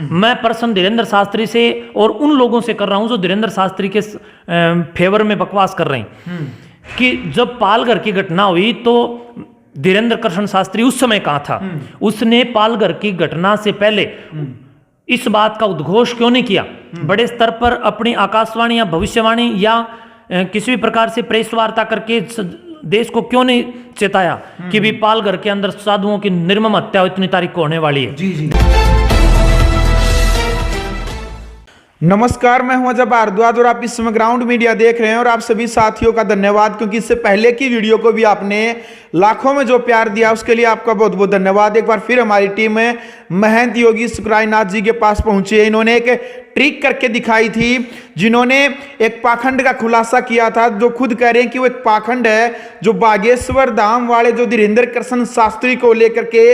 मैं प्रश्न धीरेन्द्र शास्त्री से और उन लोगों से कर रहा हूं जो धीरेन्द्र शास्त्री के फेवर में बकवास कर रहे हैं कि जब पालघर की घटना हुई तो धीरेन्द्र कृष्ण शास्त्री उस समय कहाँ था? उसने पालघर की घटना से पहले इस बात का उद्घोष क्यों नहीं किया? बड़े स्तर पर अपनी आकाशवाणी या भविष्यवाणी या किसी भी प्रकार से प्रेस वार्ता करके देश को क्यों नहीं चेताया कि भी पालघर के अंदर साधुओं की निर्मम हत्या इतनी तारीख को होने वाली है? जी जी। नमस्कार, मैं हूं अजय भारद्वाज और आप इस समय ग्राउंड मीडिया देख रहे हैं। और आप सभी साथियों का धन्यवाद, क्योंकि इससे पहले की वीडियो को भी आपने लाखों में जो प्यार दिया उसके लिए आपका बहुत बहुत धन्यवाद। एक बार फिर हमारी टीम में महंत योगी शुक्राईनाथ जी के पास पहुंची है। इन्होंने एक ट्रिक करके दिखाई थी, जिन्होंने एक पाखंड का खुलासा किया था, जो खुद कह रहे हैं कि वो एक पाखंड है, जो बागेश्वर धाम वाले जो धीरेन्द्र कृष्ण शास्त्री को लेकर के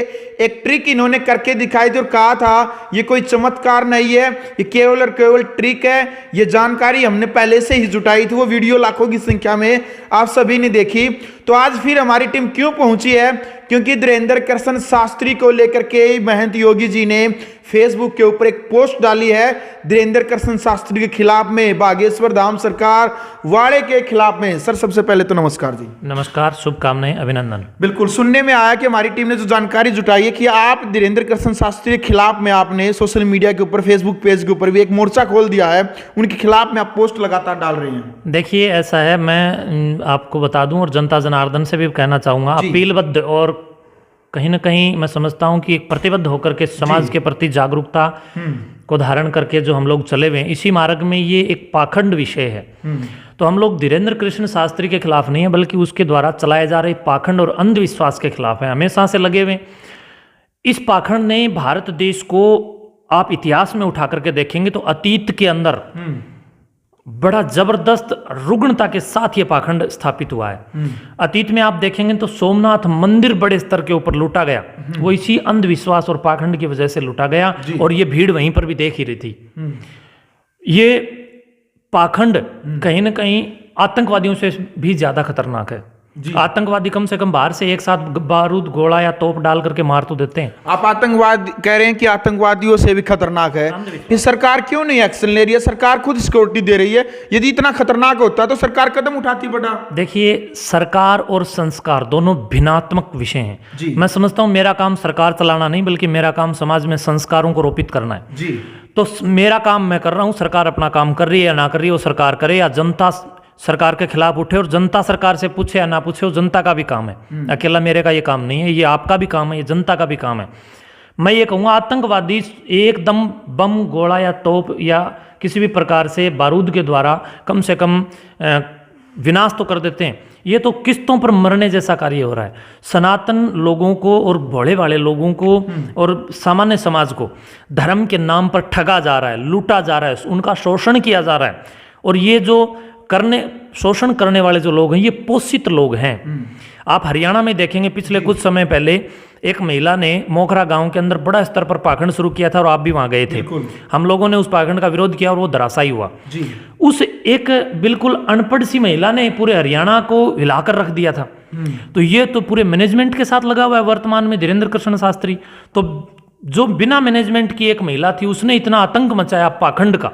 एक ट्रिक इन्होंने करके दिखाई थी और कहा था ये कोई चमत्कार नहीं है, ये केवल और केवल ट्रिक है। ये जानकारी हमने पहले से ही जुटाई थी, वो वीडियो लाखों की संख्या में आप सभी ने देखी। तो आज फिर हमारी टीम क्यों पहुंची है? क्योंकि धीरेन्द्र कृष्ण शास्त्री को लेकर के महंत योगी जी ने फेसबुक के ऊपर एक पोस्ट डाली है धीरेन्द्र कृष्ण शास्त्री के खिलाफ में, बागेश्वर धाम सरकार वाले के खिलाफ में। सर सबसे पहले तो नमस्कार जी। नमस्कार, शुभकामनाएं, अभिनंदन। बिल्कुल, सुनने में आया कि हमारी टीम ने जो जानकारी जुटाई है कि आप धीरेन्द्र कृष्ण शास्त्री के खिलाफ में आपने सोशल मीडिया के ऊपर, फेसबुक पेज के ऊपर भी एक मोर्चा खोल दिया है, उनके खिलाफ में आप पोस्ट लगातार डाल रहे हैं। देखिए, ऐसा है, मैं आपको बता दूं और जनता जनार्दन से भी कहना चाहूंगा, अपीलबद्ध और कहीं ना कहीं मैं समझता हूं कि एक प्रतिबद्ध होकर के समाज के प्रति जागरूकता को धारण करके जो हम लोग चले हुए हैं, इसी मार्ग में ये एक पाखंड विषय है। तो हम लोग धीरेन्द्र कृष्ण शास्त्री के खिलाफ नहीं है, बल्कि उसके द्वारा चलाए जा रहे पाखंड और अंधविश्वास के खिलाफ है, हमेशा से लगे हुए। इस पाखंड ने भारत देश को, आप इतिहास में उठा करके देखेंगे तो अतीत के अंदर बड़ा जबरदस्त रुग्णता के साथ ये पाखंड स्थापित हुआ है। अतीत में आप देखेंगे तो सोमनाथ मंदिर बड़े स्तर के ऊपर लूटा गया, वो इसी अंधविश्वास और पाखंड की वजह से लूटा गया, और ये भीड़ वहीं पर भी देख ही रही थी। ये पाखंड कहीं ना कहीं आतंकवादियों से भी ज्यादा खतरनाक है। आतंकवादी कम से कम बाहर से एक साथ बारूद, गोला या तोप डाल करके मार तो देते हैं। आप आतंकवाद कह रहे हैं कि आतंकवादियों से भी खतरनाक है। ये सरकार क्यों नहीं एक्शन ले रही है? सरकार खुद सिक्योरिटी दे रही है। यदि इतना खतरनाक होता तो सरकार कदम उठाती बड़ा। देखिए, सरकार और संस्कार दोनों भिन्नात्मक विषय हैं। मैं समझता हूं मेरा काम सरकार चलाना नहीं, बल्कि मेरा काम समाज में संस्कारों को रोपित करना है जी। तो मेरा काम मैं कर रहा हूं, सरकार अपना काम कर रही है या ना कर रही है वो सरकार करे, या जनता सरकार के खिलाफ उठे और जनता सरकार से पूछे या ना पूछे, वो जनता का भी काम है। अकेला मेरे का ये काम नहीं है, ये आपका भी काम है, ये जनता का भी काम है। मैं ये कहूँगा, आतंकवादी एकदम बम, गोला या तोप या किसी भी प्रकार से बारूद के द्वारा कम से कम विनाश तो कर देते हैं, ये तो किस्तों पर मरने जैसा कार्य हो रहा है। सनातन लोगों को और भोले वाले लोगों को और सामान्य समाज को धर्म के नाम पर ठगा जा रहा है, लूटा जा रहा है, उनका शोषण किया जा रहा है। और ये जो शोषण करने वाले जो लोग हैं, ये पोषित लोग हैं। आप हरियाणा में देखेंगे, पिछले कुछ समय पहले एक महिला ने मोखरा गांव के अंदर बड़ा स्तर पर पाखंड शुरू किया था, और आप भी वहां गए थे। हम लोगों ने उस पाखंड का विरोध किया और वो धराशायी हुआ जी। उस एक बिल्कुल अनपढ़ सी महिला ने पूरे हरियाणा को हिलाकर रख दिया था। तो ये तो पूरे मैनेजमेंट के साथ लगा हुआ है वर्तमान में धीरेन्द्र कृष्ण शास्त्री। तो जो बिना मैनेजमेंट की एक महिला थी, उसने इतना आतंक मचाया पाखंड का।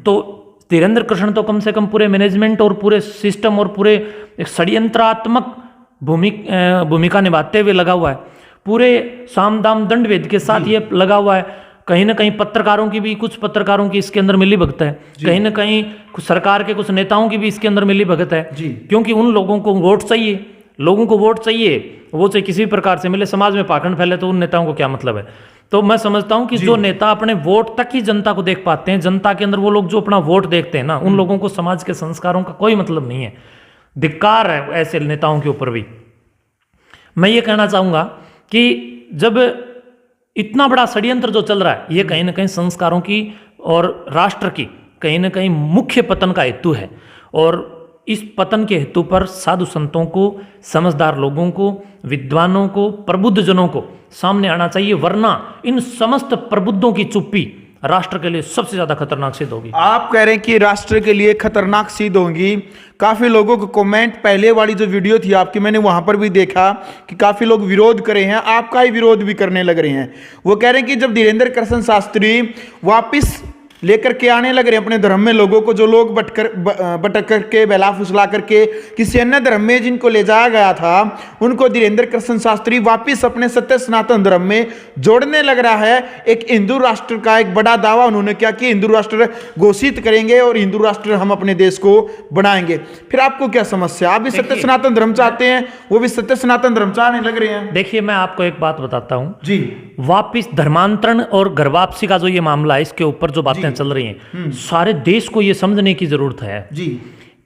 तो धीरेन्द्र कृष्ण तो कम से कम पूरे मैनेजमेंट और पूरे सिस्टम और पूरे एक षड्यंत्रात्मक भूमिका निभाते हुए लगा हुआ है। पूरे साम दाम दंड भेद के साथ ये लगा हुआ है। कहीं ना कहीं पत्रकारों की भी, कुछ पत्रकारों की इसके अंदर मिली भगत है, कहीं ना कहीं कुछ सरकार के कुछ नेताओं की भी इसके अंदर मिली भगत है। क्योंकि उन लोगों को वोट चाहिए, लोगों को वोट चाहिए, वो चाहे किसी भी प्रकार से मिले। समाज में पाखंड फैले तो उन नेताओं को क्या मतलब है? तो मैं समझता हूं कि जो नेता अपने वोट तक ही जनता को देख पाते हैं, जनता के अंदर वो लोग जो अपना वोट देखते हैं ना, उन लोगों को समाज के संस्कारों का कोई मतलब नहीं है। धिक्कार है ऐसे नेताओं के ऊपर भी। मैं ये कहना चाहूंगा कि जब इतना बड़ा षड्यंत्र जो चल रहा है, ये कहीं ना कहीं संस्कारों की और राष्ट्र की कहीं ना कहीं मुख्य पतन का हेतु है। और इस पतन के हेतु पर साधु संतों को, समझदार लोगों को, विद्वानों को, प्रबुद्ध जनों को सामने आना चाहिए, वरना इन समस्त प्रबुद्धों की चुप्पी राष्ट्र के लिए सबसे ज्यादा खतरनाक सिद्ध होगी। आप कह रहे हैं कि राष्ट्र के लिए खतरनाक सिद्ध होगी। काफी लोगों को कमेंट, पहले वाली जो वीडियो थी आपकी, मैंने वहां पर भी देखा कि काफी लोग विरोध करे हैं, आपका ही विरोध भी करने लग रहे हैं। वो कह रहे हैं कि जब धीरेन्द्र कृष्ण शास्त्री वापिस लेकर के आने लग रहे हैं अपने धर्म में लोगों को, जो लोग भटक करके बहला फुसला करके किसी अन्य धर्म में जिनको ले जाया गया था, उनको धीरेन्द्र कृष्ण शास्त्री वापिस अपने सत्य सनातन धर्म में जोड़ने लग रहा है। एक हिंदू राष्ट्र का एक बड़ा दावा उन्होंने क्या कि हिंदू राष्ट्र घोषित करेंगे और हिंदू राष्ट्र हम अपने देश को बनाएंगे। फिर आपको क्या समस्या? आप भी सत्य सनातन धर्म चाहते हैं, वो भी सत्य सनातन धर्म चाहने लग रहे हैं। देखिए, मैं आपको एक बात बताता हूं जी। वापिस धर्मांतरण और घर वापसी का जो ये मामला है, इसके ऊपर जो बातें चल रही हैं, सारे देश को ये समझने की जरूरत है जी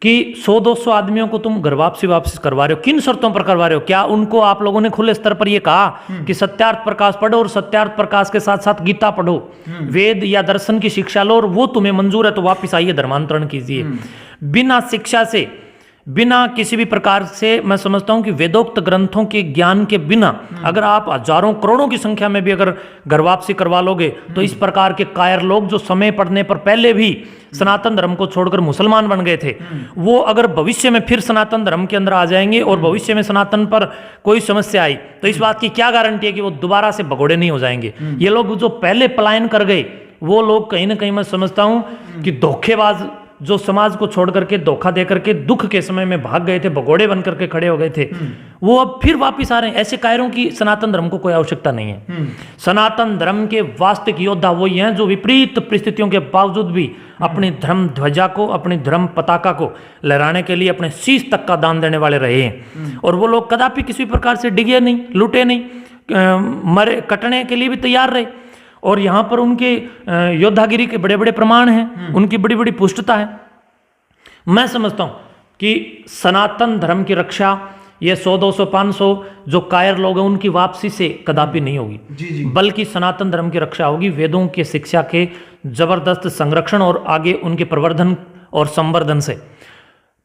कि 100-200 आदमियों को तुम घर वापसी करवा रहे हो, किन शर्तों पर करवा रहे हो? क्या उनको आप लोगों ने खुले स्तर पर ये कहा कि सत्यार्थ प्रकाश पढ़ो और सत्यार्थ प्रकाश के साथ साथ गीता पढ़ो, वेद या दर्शन की शिक्षा लो, और वो तुम्हें मंजूर है तो वापिस आइए, धर्मांतरण कीजिए। बिना शिक्षा से, बिना किसी भी प्रकार से, मैं समझता हूं कि वेदोक्त ग्रंथों के ज्ञान के बिना अगर आप हजारों करोड़ों की संख्या में भी अगर घर वापसी करवा लोगे तो इस प्रकार के कायर लोग जो समय पढ़ने पर पहले भी सनातन धर्म को छोड़कर मुसलमान बन गए थे, वो अगर भविष्य में फिर सनातन धर्म के अंदर आ जाएंगे और भविष्य में सनातन पर कोई समस्या आई तो इस बात की क्या गारंटी है कि वो दोबारा से भगोड़े नहीं हो जाएंगे? ये लोग जो पहले पलायन कर गए, वो लोग कहीं ना कहीं मैं समझता हूं कि धोखेबाज, जो समाज को छोड़ करके, धोखा दे करके दुख के समय में भाग गए थे, भगोड़े बन करके खड़े हो गए थे, वो अब फिर वापिस आ रहे हैं। ऐसे कायरों की सनातन धर्म को कोई आवश्यकता नहीं है। सनातन धर्म के वास्तविक योद्धा वही हैं जो विपरीत परिस्थितियों के बावजूद भी अपनी धर्म ध्वजा को, अपनी धर्म पताका को लहराने के लिए अपने शीश तक का दान देने वाले रहे हैं। और वो लोग कदापि किसी प्रकार से डिगे नहीं, लूटे नहीं, मरे कटने के लिए भी तैयार रहे। और यहाँ पर उनके योद्धागिरी के बड़े बड़े प्रमाण हैं, उनकी बड़ी बड़ी पुष्टता है। मैं समझता हूँ कि सनातन धर्म की रक्षा ये 100-200 500 जो कायर लोग हैं उनकी वापसी से कदापि नहीं होगी, बल्कि सनातन धर्म की रक्षा होगी वेदों के शिक्षा के जबरदस्त संरक्षण और आगे उनके प्रवर्धन और संवर्धन से।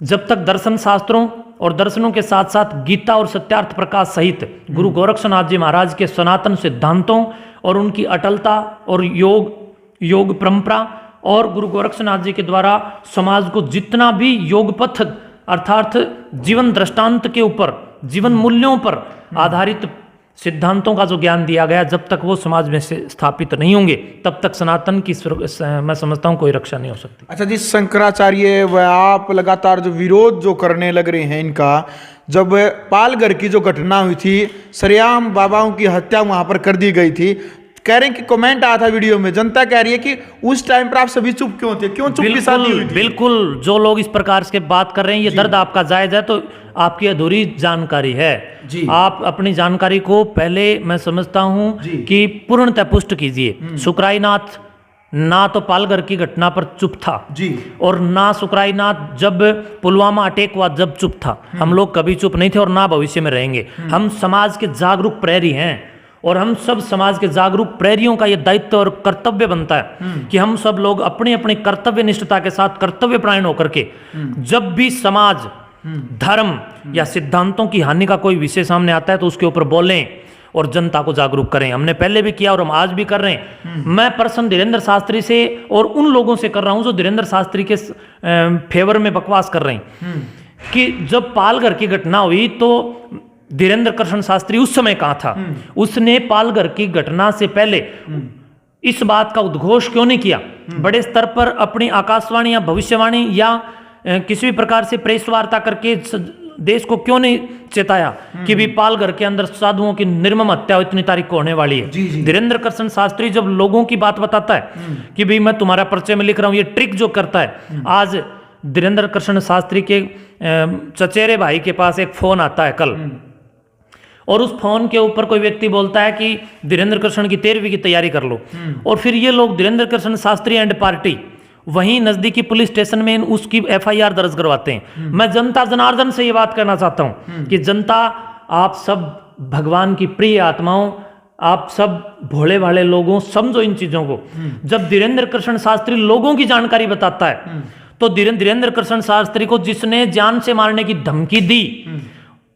जब तक दर्शन शास्त्रों और दर्शनों के साथ साथ गीता और सत्यार्थ प्रकाश सहित गुरु गोरक्षनाथ जी महाराज के सनातन सिद्धांतों और उनकी अटलता और योग परंपरा और गुरु गोरक्षनाथ जी के द्वारा समाज को जितना भी योग पथ अर्थात जीवन दृष्टांत के ऊपर, जीवन मूल्यों पर आधारित सिद्धांतों का जो ज्ञान दिया गया, जब तक वो समाज में से स्थापित नहीं होंगे तब तक सनातन की मैं समझता हूँ कोई रक्षा नहीं हो सकती। अच्छा जी, शंकराचार्य व आप लगातार जो विरोध जो करने लग रहे हैं इनका, जब पालघर की जो घटना हुई थी, सरेआम बाबाओं की हत्या वहां पर कर दी गई थी, कह रहे हैं कि कमेंट आया था वीडियो में, जनता कह रही है कि उस टाइम पर आप सभी चुप क्यों थे, क्यों चुप की शादी हुई थी? बिल्कुल, जो लोग इस प्रकार से बात कर रहे हैं, ये दर्द आपका जायज है तो आपकी अधूरी जानकारी है जी। आप अपनी जानकारी को पहले, मैं समझता हूं कि पूर्णतः पुष्ट कीजिए। सुकराईनाथ ना तो पालघर की घटना पर चुप था जी, और ना सुकराईनाथ जब पुलवामा अटैक हुआ जब चुप था। हम लोग कभी चुप नहीं थे और ना भविष्य में रहेंगे। हम समाज के जागरूक प्रहरी हैं और हम सब समाज के जागरूक प्रहरियों का ये दायित्व और कर्तव्य बनता है कि हम सब लोग अपने अपने कर्तव्य निष्ठता के साथ कर्तव्य परायण होकर के जब भी समाज, धर्म या सिद्धांतों की हानि का कोई विषय सामने आता है तो उसके ऊपर बोलें और जनता को जागरूक करें। हमने पहले भी किया और हम आज भी कर रहे हैं। मैं पर्सन धीरेन्द्र शास्त्री से और उन लोगों से कर रहा हूं जो धीरेन्द्र शास्त्री के फेवर में बकवास कर रहे हैं कि जब पालघर की घटना हुई तो धीरेन्द्र कृष्ण शास्त्री उस समय कहाँ था? उसने पालघर की घटना से पहले इस बात का उद्घोष क्यों नहीं किया? बड़े स्तर पर अपनी आकाशवाणी या भविष्यवाणी या किसी भी प्रकार से प्रेस वार्ता करके देश को क्यों नहीं चेताया कि भी पालघर के अंदर साधुओं की निर्मम हत्या इतनी तारीख को होने वाली है? धीरेन्द्र कृष्ण शास्त्री जब लोगों की बात बताता है कि भाई मैं तुम्हारा परिचय में लिख रहा हूं, ये ट्रिक जो करता है। आज धीरेन्द्र कृष्ण शास्त्री के चचेरे भाई के पास एक फोन आता है कल, और उस फोन के ऊपर कोई व्यक्ति बोलता है कि धीरेन्द्र कृष्ण की 13वीं की तैयारी कर लो, और फिर ये लोग धीरेन्द्र कृष्ण शास्त्री एंड पार्टी वहीं नजदीकी पुलिस स्टेशन में उसकी FIR दर्ज करवाते हैं। मैं जनता जनार्दन से ये बात करना चाहता हूं कि जनता, आप सब भगवान की प्रिय आत्माओं, आप सब भोले भाले लोगों, समझो इन चीजों को। जब धीरेन्द्र कृष्ण शास्त्री लोगों की जानकारी बताता है तो धीरेन्द्र कृष्ण शास्त्री को जिसने जान से मारने की धमकी दी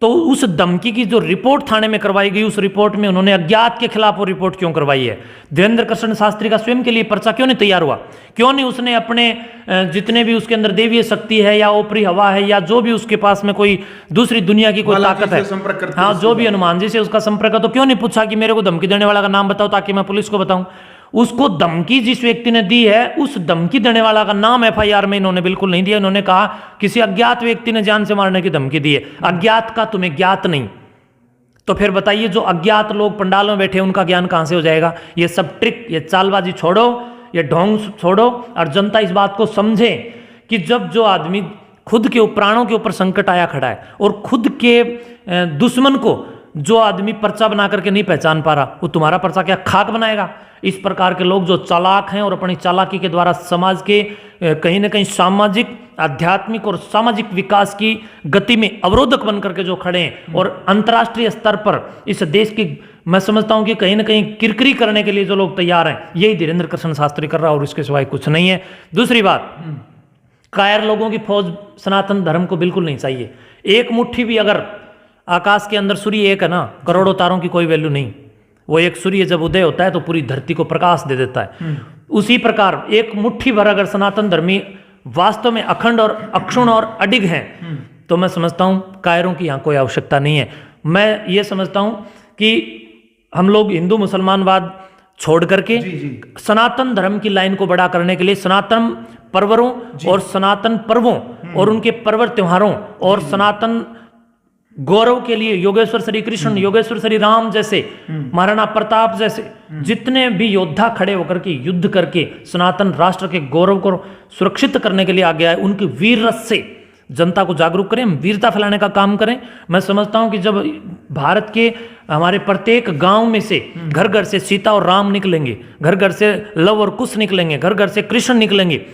तो उस धमकी की जो रिपोर्ट थाने में करवाई गई, उस रिपोर्ट में उन्होंने अज्ञात के खिलाफ वो रिपोर्ट क्यों करवाई है? धीरेन्द्र कृष्ण शास्त्री का स्वयं के लिए पर्चा क्यों नहीं तैयार हुआ? क्यों नहीं उसने अपने जितने भी उसके अंदर देवीय शक्ति है या ऊपरी हवा है या जो भी उसके पास में कोई दूसरी दुनिया की कोई ताकत है, हाँ, जो भी हनुमान जी से उसका संपर्क है, तो क्यों नहीं पूछा कि मेरे को धमकी देने वाला का नाम बताओ ताकि मैं पुलिस को बताऊं? उसको धमकी जिस व्यक्ति ने दी है, उस धमकी देने वाला का नाम एफआईआर में इन्होंने बिल्कुल नहीं दिया। इन्होंने कहा किसी अज्ञात व्यक्ति ने जान से मारने की धमकी दी है। अज्ञात का तुम्हें ज्ञात नहीं, तो फिर बताइए जो अज्ञात लोग पंडालों में बैठे उनका ज्ञान कहां से हो जाएगा? ये सब ट्रिक, ये चालबाजी छोड़ो, ये ढोंग छोड़ो और जनता इस बात को समझे कि जब जो आदमी खुद के प्राणों के ऊपर संकट आया खड़ा है और खुद के दुश्मन को जो आदमी पर्चा बना करके नहीं पहचान पा रहा, वो तुम्हारा पर्चा क्या खाक बनाएगा? इस प्रकार के लोग जो चालाक हैं और अपनी चालाकी के द्वारा समाज के कहीं ना कहीं सामाजिक, आध्यात्मिक और सामाजिक विकास की गति में अवरोधक बन करके जो खड़े हैं और अंतर्राष्ट्रीय स्तर पर इस देश की, मैं समझता हूं कि कहीं ना कहीं किरकिरी करने के लिए जो लोग तैयार हैं, यही धीरेन्द्र कृष्ण शास्त्री कर रहा है और इसके सिवाय कुछ नहीं है। दूसरी बात, कायर लोगों की फौज सनातन धर्म को बिल्कुल नहीं चाहिए। एक मुट्ठी भी अगर आकाश के अंदर सूर्य एक है ना, करोड़ों तारों की कोई वैल्यू नहीं। वो एक सूर्य जब उदय होता है तो पूरी धरती को प्रकाश दे देता है। उसी प्रकार एक मुट्ठी भर अगर सनातन धर्मी वास्तव में अखंड और अक्षुण और अडिग हैं, तो मैं समझता हूं कायरों की यहाँ कोई आवश्यकता नहीं है। मैं ये समझता हूं कि हम लोग हिंदू मुसलमानवाद छोड़ करके सनातन धर्म की लाइन को बड़ा करने के लिए सनातन पर्वरों और सनातन पर्वों और उनके पर्व त्योहारों और सनातन गौरव के लिए योगेश्वर श्री कृष्ण, योगेश्वर श्री राम जैसे, महाराणा प्रताप जैसे जितने भी योद्धा खड़े होकर के युद्ध करके सनातन राष्ट्र के गौरव को सुरक्षित करने के लिए आगे आए, उनकी वीर रस से जनता को जागरूक करें, वीरता फैलाने का काम करें। मैं समझता हूं कि जब भारत के हमारे प्रत्येक गांव में से घर घर से सीता और राम निकलेंगे, घर घर से लव और कुश निकलेंगे, घर घर से कृष्ण निकलेंगे,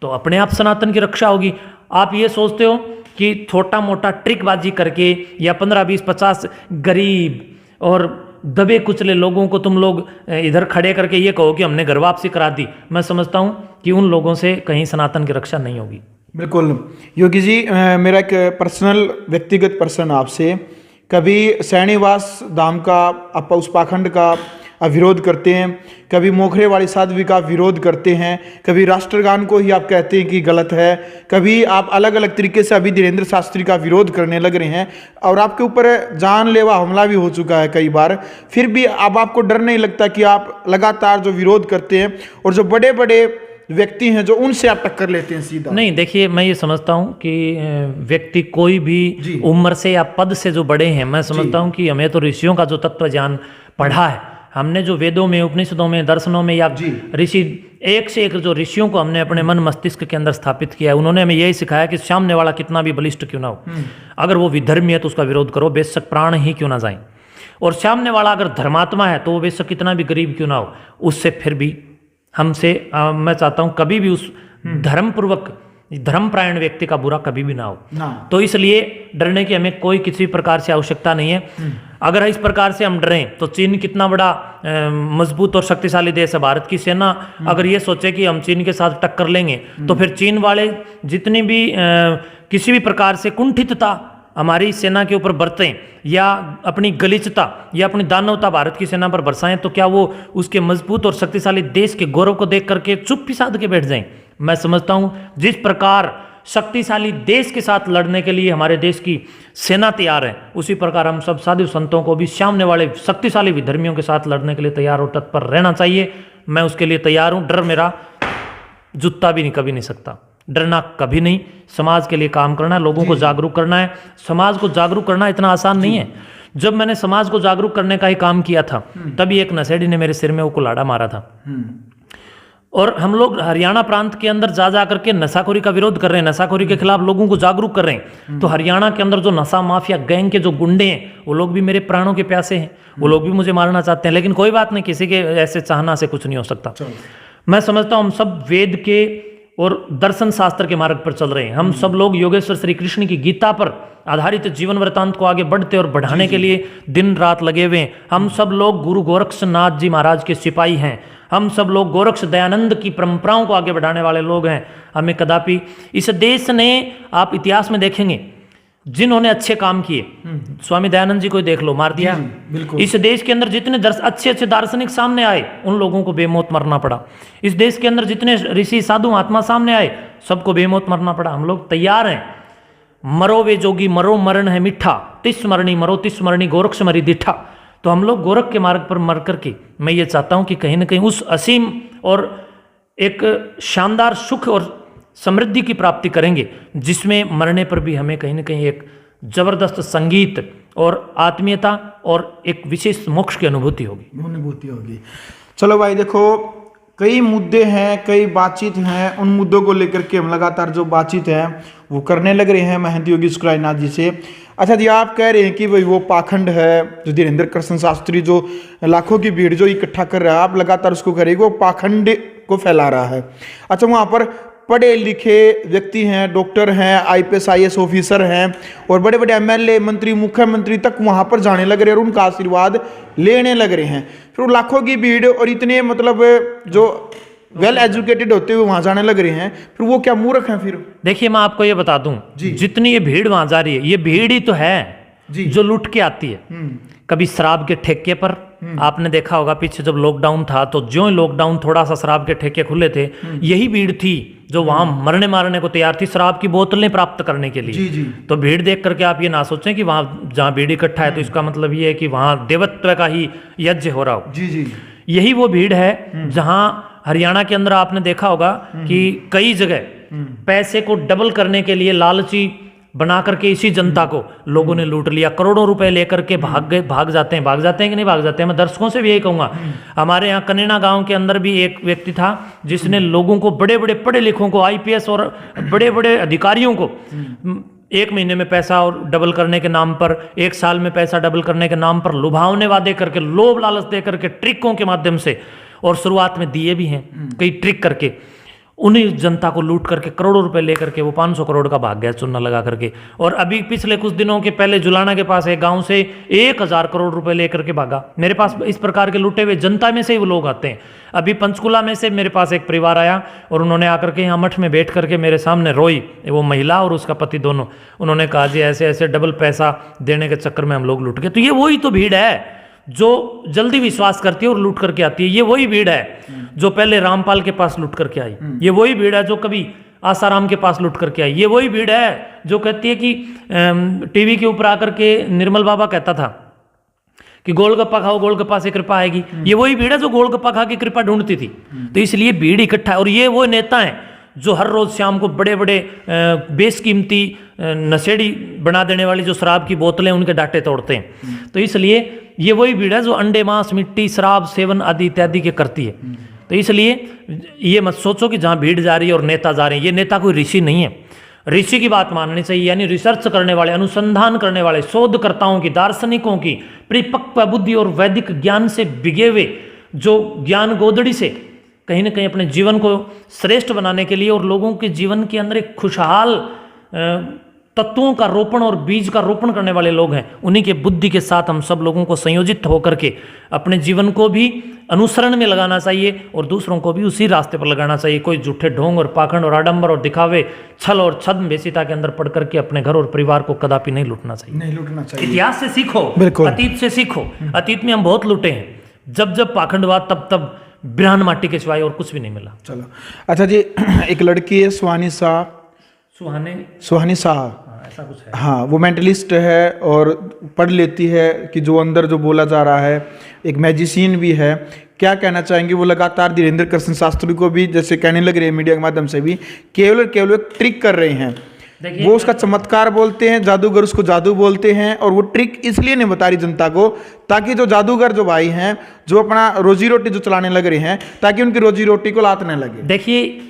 तो अपने आप सनातन की रक्षा होगी। आप ये सोचते हो कि छोटा मोटा ट्रिकबाजी करके या 15, 20, 50 गरीब और दबे कुचले लोगों को तुम लोग इधर खड़े करके ये कहो कि हमने घर वापसी करा दी, मैं समझता हूं कि उन लोगों से कहीं सनातन की रक्षा नहीं होगी। बिल्कुल योगी जी, मेरा एक पर्सनल व्यक्तिगत प्रश्न आपसे, कभी सैनीवास धाम का आप उस पाखंड का विरोध करते हैं, कभी मोखरे वाली साध्वी का विरोध करते हैं, कभी राष्ट्रगान को ही आप कहते हैं कि गलत है, कभी आप अलग अलग तरीके से अभी धीरेन्द्र शास्त्री का विरोध करने लग रहे हैं और आपके ऊपर जानलेवा हमला भी हो चुका है कई बार, फिर भी अब आपको डर नहीं लगता कि आप लगातार जो विरोध करते हैं और जो बड़े बड़े व्यक्ति हैं जो उनसे आप टक्कर लेते हैं सीधा? नहीं, देखिए मैं ये समझता हूँ कि व्यक्ति कोई भी उम्र से या पद से जो बड़े हैं, मैं समझता हूँ कि हमें तो ऋषियों का जो तत्व ज्ञान पढ़ा है, हमने जो वेदों में, उपनिषदों में, दर्शनों में या ऋषि एक से एक जो ऋषियों को हमने अपने मन मस्तिष्क के अंदर स्थापित किया है, उन्होंने हमें यही सिखाया कि सामने वाला कितना भी बलिष्ठ क्यों ना हो, अगर वो विधर्मी है तो उसका विरोध करो, बेशक प्राण ही क्यों ना जाए, और सामने वाला अगर धर्मात्मा है तो वो बेशक कितना भी गरीब क्यों ना हो, उससे फिर भी हमसे मैं चाहता हूँ कभी भी उस धर्मपूर्वक धर्मपरायण व्यक्ति का बुरा कभी भी ना हो तो इसलिए डरने की हमें कोई किसी प्रकार से आवश्यकता नहीं है। अगर इस प्रकार से हम डरें तो चीन कितना बड़ा मजबूत और शक्तिशाली देश है, भारत की सेना अगर ये सोचे कि हम चीन के साथ टक्कर लेंगे तो फिर चीन वाले जितनी भी किसी भी प्रकार से कुंठितता हमारी सेना के ऊपर बरतें या अपनी गलिचता या अपनी दानवता भारत की सेना पर बरसाएं तो क्या वो उसके मजबूत और शक्तिशाली देश के गौरव को देख करके चुप्पी साध के बैठ जाएं? मैं समझता हूं जिस प्रकार शक्तिशाली देश के साथ लड़ने के लिए हमारे देश की सेना तैयार है, उसी प्रकार हम सब साधु संतों को भी सामने वाले शक्तिशाली विधर्मियों के साथ लड़ने के लिए तैयार और तत्पर रहना चाहिए। मैं उसके लिए तैयार हूं। डर मेरा जूता भी नहीं कभी नहीं सकता, डरना कभी नहीं। समाज के लिए काम करना है, लोगों को जागरूक करना है। समाज को जागरूक करना इतना आसान नहीं है। जब मैंने समाज को जागरूक करने का ही काम किया था तभी एक नशेड़ी ने मेरे सिर में वो कुल्हाड़ा मारा था। और हम लोग हरियाणा प्रांत के अंदर जा करके नशाखोरी का विरोध कर रहे हैं, नशाखोरी के खिलाफ लोगों को जागरूक कर रहे हैं। तो हरियाणा के अंदर जो नशा माफिया गैंग के जो गुंडे हैं वो लोग भी मेरे प्राणों के प्यासे हैं, वो लोग भी मुझे मारना चाहते हैं। लेकिन कोई बात नहीं, किसी के ऐसे चाहना से कुछ नहीं हो सकता। मैं समझता हूँ हम सब वेद के और दर्शन शास्त्र के मार्ग पर चल रहे हैं। हम सब लोग योगेश्वर श्री कृष्ण की गीता पर आधारित जीवन वृत्तांत को आगे बढ़ते और बढ़ाने के लिए दिन रात लगे हुए हैं। हम सब लोग गुरु गोरक्षनाथ जी महाराज के सिपाही हैं। हम सब लोग गोरक्ष दयानंद की परंपराओं को आगे बढ़ाने वाले लोग हैं। हमें कदापि इस देश ने, आप इतिहास में देखेंगे, जिन्होंने अच्छे काम किए, स्वामी दयानंद जी को ही देख लो, मार दिया। बिल्कुल। इस देश के अंदर जितने अच्छे अच्छे दार्शनिक सामने आए उन लोगों को बेमौत मरना पड़ा। इस देश के अंदर जितने ऋषि साधु महात्मा सामने आए सबको बेमौत मरना पड़ा। हम लोग तैयार हैं, मरो वे जोगी मरो मरण है मिठा, तिस मरणी मरो तिस मरणी गोरक्ष मरी दिठा। तो हम लोग गोरख के मार्ग पर मर करके मैं ये चाहता हूं कि कहीं ना कहीं उस असीम और एक शानदार सुख और समृद्धि की प्राप्ति करेंगे, जिसमें मरने पर भी हमें कहीं ना कहीं एक जबरदस्त संगीत और आत्मीयता और एक विशेष मोक्ष की अनुभूति होगी। चलो भाई देखो, कई मुद्दे हैं, कई बातचीत हैं, उन मुद्दों को लेकर के हम लगातार जो बातचीत है वो करने लग रहे हैं महंत योगी शुक्लानाथ जी से। अच्छा जी, आप कह रहे हैं कि भाई वो पाखंड है जो धीरेन्द्र कृष्ण शास्त्री जो लाखों की भीड़ जो इकट्ठा कर रहा है, आप लगातार उसको करेंगे, वो पाखंड को फैला रहा है। अच्छा, वहाँ पर पढ़े लिखे व्यक्ति हैं, डॉक्टर हैं, आईपीएस आईएएस ऑफिसर हैं और बड़े बड़े एमएलए मंत्री मुख्यमंत्री तक वहाँ पर जाने लग रहे हैं और उनका आशीर्वाद लेने लग रहे हैं। फिर लाखों की भीड़ और इतने मतलब जो वेल एजुकेटेड होते हुए वहां जाने लग रहे हैं, फिर वो क्या मूर्ख हैं? फिर देखिए, मैं आपको ये बता दूं, जितनी ये भीड़ वहां जा रही है, ये भीड़ ही तो है जो लुट के आती है। कभी शराब के ठेके पर, आपने देखा होगा पीछे जब लॉकडाउन था तो जो लॉकडाउन थोड़ा सा शराब के ठेके खुले थे, यही भीड़ थी जो वहां मरने मारने को तैयार थी शराब की बोतलें प्राप्त करने के लिए। तो भीड़ देख करके आप ये ना सोचें कि वहां जहां भीड़ इकट्ठा है तो इसका मतलब ये है कि वहां देवत्व का ही यज्ञ हो रहा हो। यही वो भीड़ है जहां हरियाणा के अंदर आपने देखा होगा कि कई जगह पैसे को डबल करने के लिए लालची बना करके इसी जनता को लोगों ने लूट लिया, करोड़ों रुपए लेकर के भाग जाते हैं कि नहीं भाग जाते हैं। मैं दर्शकों से भी यही कहूंगा, हमारे यहाँ कनेना गांव के अंदर भी एक व्यक्ति था जिसने लोगों को, बड़े बड़े पढ़े लिखों को, आईपीएस और बड़े बड़े अधिकारियों को 1 महीने में पैसा और डबल करने के नाम पर, 1 साल में पैसा डबल करने के नाम पर लुभावने वादे करके, लोभ लालच दे करके, ट्रिकों के माध्यम से, और शुरुआत में दिए भी हैं कई ट्रिक करके, उन्हीं जनता को लूट करके करोड़ों रुपए लेकर के वो 500 करोड़ का भाग गया चूना लगा करके। और अभी पिछले कुछ दिनों के पहले जुलाना के पास एक गांव से 1000 करोड़ रुपए लेकर के भागा। मेरे पास इस प्रकार के लूटे हुए जनता में से ही वो लोग आते हैं। अभी पंचकुला में से मेरे पास एक परिवार आया और उन्होंने आकर के यहाँ मठ में बैठ करके मेरे सामने रोई, वो महिला और उसका पति दोनों। उन्होंने कहा जी ऐसे ऐसे डबल पैसा देने के चक्कर में हम लोग लूट गए। तो ये वही तो भीड़ है जो जल्दी विश्वास करती है और लूट करके आती है। ये वही भीड़ है जो पहले रामपाल के पास लूट करके आई। ये वही भीड़ है जो कभी आसाराम के पास लूट करके आई। ये वही भीड़ है जो कहती है कि टीवी के ऊपर आकर के निर्मल बाबा कहता था कि गोलगप्पा खाओ, गोलगप्पा से कृपा आएगी। ये वही भीड़ है जो गोलगप्पा खा के कृपा ढूंढती थी। तो इसलिए भीड़ इकट्ठा है। और ये वो नेता हैं जो हर रोज शाम को बड़े बड़े बेशकीमती नशेड़ी बना देने वाली जो शराब की बोतलें उनके डाटे तोड़ते हैं। तो इसलिए ये वही भीड़ है जो अंडे, मांस, मिट्टी, शराब सेवन आदि इत्यादि के करती है। तो इसलिए ये मत सोचो कि जहाँ भीड़ जा रही है और नेता जा रहे हैं, ये नेता कोई ऋषि नहीं है। ऋषि की बात माननी चाहिए, यानी रिसर्च करने वाले, अनुसंधान करने वाले, शोधकर्ताओं की, दार्शनिकों की परिपक्व बुद्धि और वैदिक ज्ञान से बिगे हुए, जो ज्ञान गोदड़ी से कहीं ना कहीं अपने जीवन को श्रेष्ठ बनाने के लिए और लोगों के जीवन के अंदर एक खुशहाल तत्वों का रोपण और बीज का रोपण करने वाले लोग हैं। उन्हीं के बुद्धि के साथ हम सब लोगों को संयोजित होकर के अपने जीवन को भी अनुसरण में लगाना चाहिए और दूसरों को भी उसी रास्ते पर लगाना चाहिए। कोई झूठे ढोंग और पाखंड और आडंबर और दिखावे, छल और छद्म बेसिता के अंदर पड़ करके अपने घर और परिवार को कदापि नहीं लूटना चाहिए। इतिहास से सीखो, अतीत से सीखो। अतीत में हम बहुत लूटे हैं, जब जब पाखंडवाद, तब तब बिरहन माटी के सिवाय और कुछ भी नहीं मिला। चलो अच्छा जी, एक लड़की है सुहानी शाह, ऐसा कुछ है। हाँ, वो मेंटलिस्ट है और पढ़ लेती है कि जो अंदर जो बोला जा रहा है, एक मैजिशियन भी है। क्या कहना चाहेंगे? वो लगातार धीरेन्द्र कृष्ण शास्त्री को भी जैसे कहने लग रहे हैं मीडिया के माध्यम से भी, केवल एक ट्रिक कर रहे हैं। वो उसका चमत्कार बोलते हैं, जादूगर उसको जादू बोलते हैं। और वो ट्रिक इसलिए नहीं बता रही जनता को ताकि जो जादूगर जो भाई हैं, जो अपना रोजी रोटी जो चलाने लग रहे हैं, ताकि उनकी रोजी रोटी को लात न लगे। देखिए,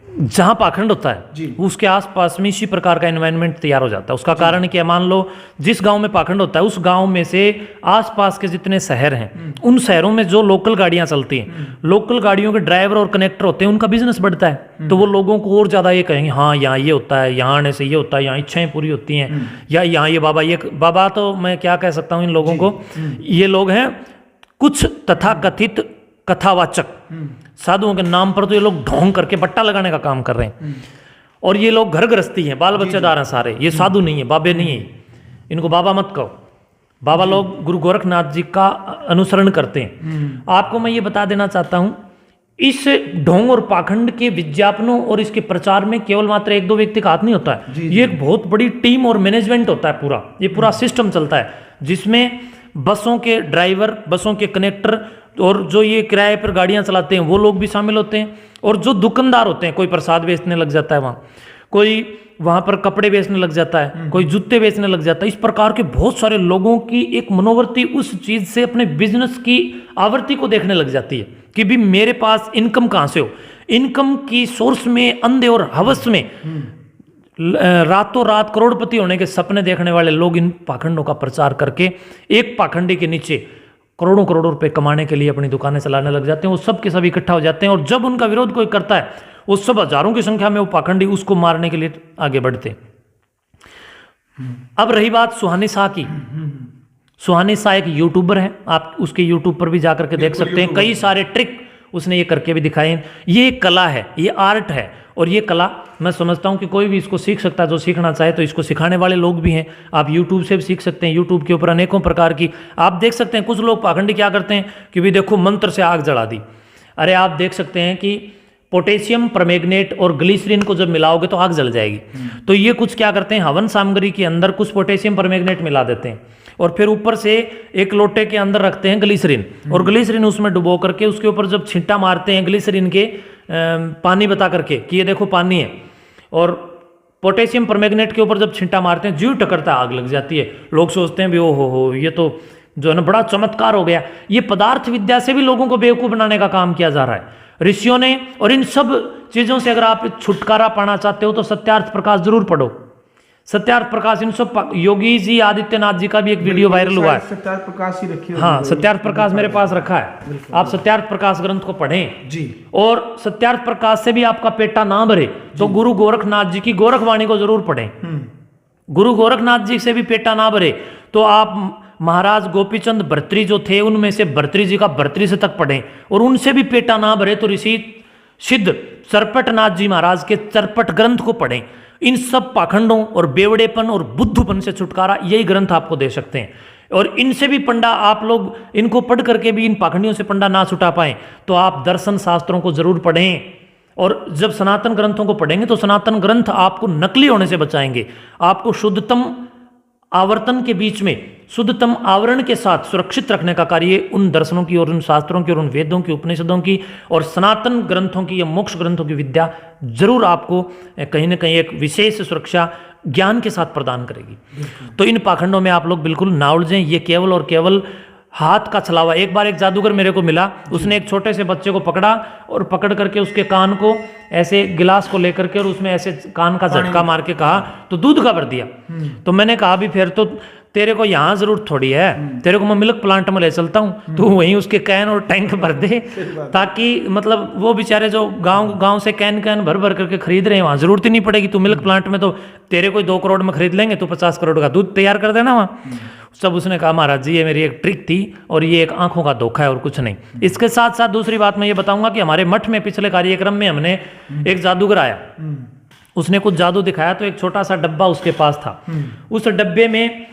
जहां पाखंड होता है उसके आसपास में इसी प्रकार का एनवायरनमेंट तैयार हो जाता है। उसका कारण क्या, मान लो जिस गांव में पाखंड होता है उस गांव में से आसपास के जितने शहर हैं, उन शहरों में जो लोकल गाड़ियां चलती हैं, लोकल गाड़ियों के ड्राइवर और कनेक्टर होते हैं, उनका बिजनेस बढ़ता है। तो वो लोगों को और ज्यादा ये कहेंगे, हाँ यहाँ ये होता है, यहाँ आने से ये होता है, यहाँ इच्छाएं पूरी होती हैं, या यहाँ ये बाबा तो मैं क्या कह सकता हूँ इन लोगों को, ये लोग हैं कुछ तथाकथित कथावाचक। साधुओं के नाम पर तो ये लोग ढोंग करके बट्टा लगाने का काम कर रहे हैं। और ये लोग घर गृहस्थी हैं, बाल बच्चेदार हैं सारे, ये साधु नहीं है, बाबे नहीं है, इनको बाबा मत कहो। बाबा लोग गुरु गोरखनाथ जी का अनुसरण करते हैं। आपको मैं ये बता देना चाहता हूं, इस ढोंग और पाखंड के विज्ञापनों और इसके प्रचार में केवल मात्र एक दो व्यक्ति का हाथ नहीं होता है, ये एक बहुत बड़ी टीम और मैनेजमेंट होता है पूरा, ये पूरा सिस्टम चलता है, जिसमें बसों के ड्राइवर, बसों के कनेक्टर और जो ये किराए पर गाड़ियां चलाते हैं वो लोग भी शामिल होते हैं, और जो दुकानदार होते हैं, कोई प्रसाद बेचने लग जाता है वहाँ, कोई वहाँ पर कपड़े बेचने लग जाता है, कोई जूते बेचने लग जाता है। इस प्रकार के बहुत सारे लोगों की एक मनोवृत्ति उस चीज़ से अपने बिजनेस की आवृत्ति को देखने लग जाती है कि भी मेरे पास इनकम कहाँ से हो। इनकम की सोर्स में अंधे और हवस में रातों रात करोड़पति होने के सपने देखने वाले लोग इन पाखंडों का प्रचार करके एक पाखंडी के नीचे करोड़ों करोड़ों रुपए कमाने के लिए अपनी दुकानें चलाने लग जाते हैं। वो सब के सब इकट्ठा हो जाते हैं, और जब उनका विरोध कोई करता है वो सब हजारों की संख्या में वो पाखंडी उसको मारने के लिए आगे बढ़ते। अब रही बात सुहानी शाह की। सुहानी शाह एक यूट्यूबर है, आप उसके यूट्यूब पर भी जाकर के देख सकते हैं, कई सारे ट्रिक उसने ये करके भी दिखाए। ये एक कला है, ये आर्ट है, और ये कला मैं समझता हूँ कि कोई भी इसको सीख सकता है जो सीखना चाहे। तो इसको सिखाने वाले लोग भी हैं, आप यूट्यूब से भी सीख सकते हैं। यूट्यूब के ऊपर अनेकों प्रकार की आप देख सकते हैं। कुछ लोग पाखंडी क्या करते हैं कि भी देखो मंत्र से आग जला दी। अरे आप देख सकते हैं कि पोटेशियम परमैंगनेट और ग्लिसरीन को जब मिलाओगे तो आग जल जाएगी। तो ये कुछ क्या करते हैं, हवन सामग्री के अंदर कुछ पोटेशियम परमैंगनेट मिला देते हैं, और फिर ऊपर से एक लोटे के अंदर रखते हैं ग्लिसरीन, और ग्लिसरीन उसमें डुबो करके उसके ऊपर जब छींटा मारते हैं ग्लिसरीन के पानी बता करके कि ये देखो पानी है, और पोटेशियम परमैंगनेट के ऊपर जब छींटा मारते हैं जीव टकरता आग लग जाती है। लोग सोचते हैं भी ओ हो ये तो जो है ना बड़ा चमत्कार हो गया। ये पदार्थ विद्या से भी लोगों को बेवकूफ़ बनाने का काम किया जा रहा है ऋषियों ने। और इन सब चीज़ों से अगर आप छुटकारा पाना चाहते हो तो सत्यार्थ प्रकाश जरूर पढ़ो। सत्यार्थ प्रकाश, इन सब योगी जी आदित्यनाथ जी का भी एक वीडियो वायरल हुआ है। सत्यार्थ प्रकाश ही रखी है। हाँ, सत्यार्थ प्रकाश मेरे पास रखा है, आप सत्यार्थ प्रकाश ग्रंथ को पढ़ें जी। और सत्यार्थ प्रकाश से भी आपका पेटा ना भरे तो गुरु गोरखनाथ जी की गोरखवाणी को जरूर पढ़ें। गुरु गोरखनाथ जी से भी पेटा ना भरे तो आप महाराज गोपीचंद भर्तृ जो थे उनमें से भर्तृ जी का भर्तृ से तक पढ़ें, और उनसे भी पेटा ना भरे तो ऋषि सिद्ध चरपटनाथ जी महाराज के चरपट ग्रंथ को पढ़ें। इन सब पाखंडों और बेवड़ेपन और बुद्धपन से छुटकारा यही ग्रंथ आपको दे सकते हैं। और इनसे भी पंडा आप लोग इनको पढ़ करके भी इन पाखंडियों से पंडा ना छुटा पाएं तो आप दर्शन शास्त्रों को जरूर पढ़ें। और जब सनातन ग्रंथों को पढ़ेंगे तो सनातन ग्रंथ आपको नकली होने से बचाएंगे, आपको शुद्धतम आवर्तन के बीच में शुद्धतम आवरण के साथ सुरक्षित रखने का कार्य उन दर्शनों की और उन शास्त्रों की और उन वेदों की, उपनिषदों की और सनातन ग्रंथों की या मोक्ष ग्रंथों की विद्या जरूर आपको कहीं ना कहीं एक विशेष सुरक्षा ज्ञान के साथ प्रदान करेगी। तो इन पाखंडों में आप लोग बिल्कुल ना उलझें। ये केवल और केवल हाथ का छलावा। एक बार एक जादूगर मेरे को मिला, उसने एक छोटे से बच्चे को पकड़ा और पकड़ करके उसके कान को ऐसे गिलास को लेकर के और उसमें ऐसे कान का झटका मार के कहा तो दूध का भर दिया। तो मैंने कहा भी फिर तो तेरे को यहाँ जरूरत थोड़ी है, तेरे को मैं मिल्क प्लांट में ले चलता हूँ, तू वहीं उसके कैन और टैंक भर दे, ताकि मतलब वो बेचारे जो गांव से कैन भर भर करके खरीद रहे हैं वहाँ जरूरत ही नहीं पड़ेगी। तू मिल्क प्लांट में तो तेरे कोई 2 करोड़ में खरीद लेंगे, तो 50 करोड़ का दूध तैयार कर देना वहाँ। सब उसने कहा महाराज जी ये मेरी एक ट्रिक थी और ये एक आंखों का धोखा है और कुछ नहीं। इसके साथ साथ दूसरी बात मैं ये बताऊंगा कि हमारे मठ में पिछले कार्यक्रम में हमने एक जादूगर आया, उसने कुछ जादू दिखाया, तो एक छोटा सा डब्बा उसके पास था। उस डब्बे में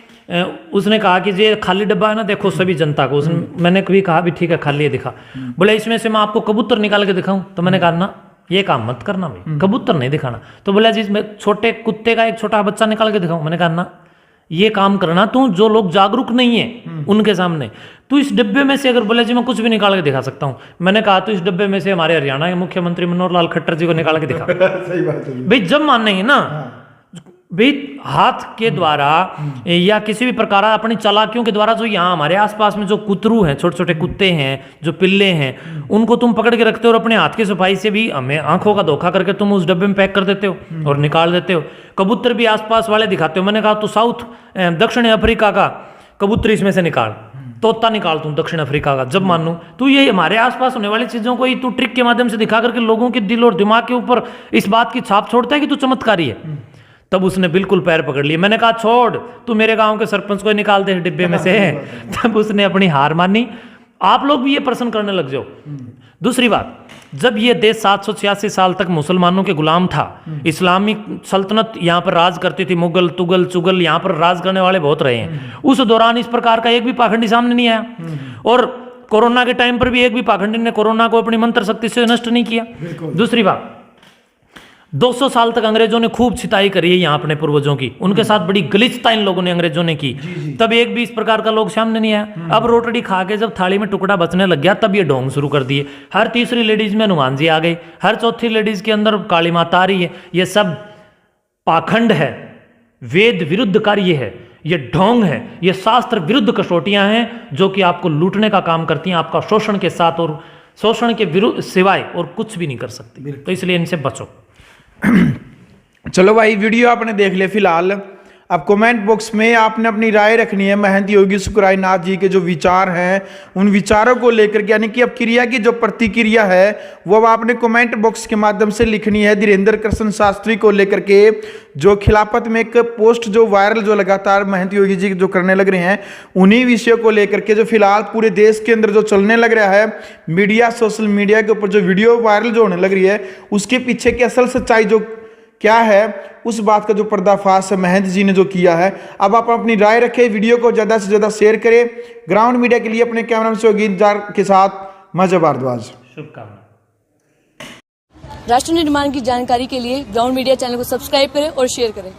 उसने कहा कि ये खाली डब्बा है ना, देखो सभी जनता को। मैंने कभी कहा भी ठीक है खाली है दिखा। बोले इसमें से मैं आपको कबूतर निकाल के दिखाऊं? तो मैंने कहा ना ये काम मत करना भाई, कबूतर नहीं दिखाना। तो बोला जी मैं छोटे कुत्ते का एक छोटा बच्चा निकाल के दिखाऊं? मैंने कहा ना ये काम करना तू, जो लोग जागरूक नहीं है उनके सामने तू इस डब्बे में से अगर बोले जी मैं कुछ भी निकाल के दिखा सकता हूँ। मैंने कहा तो इस डब्बे में से हमारे हरियाणा के मुख्यमंत्री मनोहर लाल खट्टर जी को निकाल के दिखा। सही बात है भाई, जब मानेंगे ना भाई हाथ के द्वारा या किसी भी प्रकार अपनी चालाकियों के द्वारा, जो यहाँ हमारे आसपास में जो कुतरू हैं, छोटे छोटे कुत्ते हैं, जो पिल्ले हैं, उनको तुम पकड़ के रखते हो और अपने हाथ की सफाई से भी हमें आंखों का धोखा करके तुम उस डब्बे में पैक कर देते हो और निकाल देते हो। कबूतर भी आसपास वाले दिखाते हो। मैंने कहा तो साउथ दक्षिण अफ्रीका का कबूतर इसमें से निकाल, तोता निकाल तुम दक्षिण अफ्रीका का, जब मानू तो ये हमारे आसपास होने वाली चीजों को ही तू ट्रिक के माध्यम से दिखा करके लोगों के दिल और दिमाग के ऊपर इस बात की छाप छोड़ता है कि तू चमत्कारी है। तब उसने बिल्कुल पैर पकड़ लिए। मैंने कहा छोड़, तू मेरे गांव के सरपंच को निकाल दे डिब्बे में से। तब उसने अपनी हार मानी। आप लोग भी ये प्रश्न करने लग जाओ। दूसरी बात, जब ये देश 786 साल तक मुसलमानों के गुलाम था, इस्लामिक सल्तनत यहाँ पर राज करती थी, मुगल तुगल चुगल यहाँ पर राज करने वाले बहुत रहे हैं। उस दौरान इस प्रकार का एक भी पाखंडी सामने नहीं आया, और कोरोना के टाइम पर भी एक भी पाखंडी ने कोरोना को अपनी मंत्र शक्ति से नष्ट नहीं किया। दूसरी बात, 200 साल तक अंग्रेजों ने खूब छिताई करी है यहाँ अपने पूर्वजों की, उनके साथ बड़ी गलीचता इन लोगों ने अंग्रेजों ने की, तब एक भी इस प्रकार का लोग सामने नहीं आया। अब रोटड़ी खा के जब थाली में टुकड़ा बचने लग गया, तब ये ढोंग शुरू कर दिए। हर तीसरी लेडीज में हनुमान जी आ गई, हर चौथी लेडीज के अंदर काली माता आ रही है। ये सब पाखंड है, वेद विरुद्ध कार्य है, ये ढोंग है, ये शास्त्र विरुद्ध कसौटियां हैं जो कि आपको लूटने का काम करती हैं, आपका शोषण के साथ, और शोषण के विरुद्ध सिवाय और कुछ भी नहीं कर सकती। तो इसलिए इनसे बचो। चलो भाई, वीडियो आपने देख लिया। फिलहाल अब कमेंट बॉक्स में आपने अपनी राय रखनी है महंत योगी शुक्राईनाथ जी के जो विचार हैं, उन विचारों को लेकर के, यानी कि अब क्रिया की जो प्रतिक्रिया है वो अब आपने कमेंट बॉक्स के माध्यम से लिखनी है। धीरेन्द्र कृष्ण शास्त्री को लेकर के जो खिलाफत में एक पोस्ट जो वायरल जो लगातार महंत योगी जी जो करने लग रहे हैं, उन्हीं विषयों को लेकर के जो फिलहाल पूरे देश के अंदर जो चलने लग रहा है मीडिया, सोशल मीडिया के ऊपर जो वीडियो वायरल जो होने लग रही है, उसके पीछे की असल सच्चाई जो क्या है, उस बात का जो पर्दाफाश है महंत जी ने जो किया है। अब आप अपनी राय रखें, वीडियो को ज़्यादा से ज़्यादा शेयर करें। ग्राउंड मीडिया के लिए अपने कैमरामैन सहयोगी के साथ मजा भारद्वाज। शुभकामनाएं। राष्ट्र निर्माण की जानकारी के लिए ग्राउंड मीडिया चैनल को सब्सक्राइब करें और शेयर करें।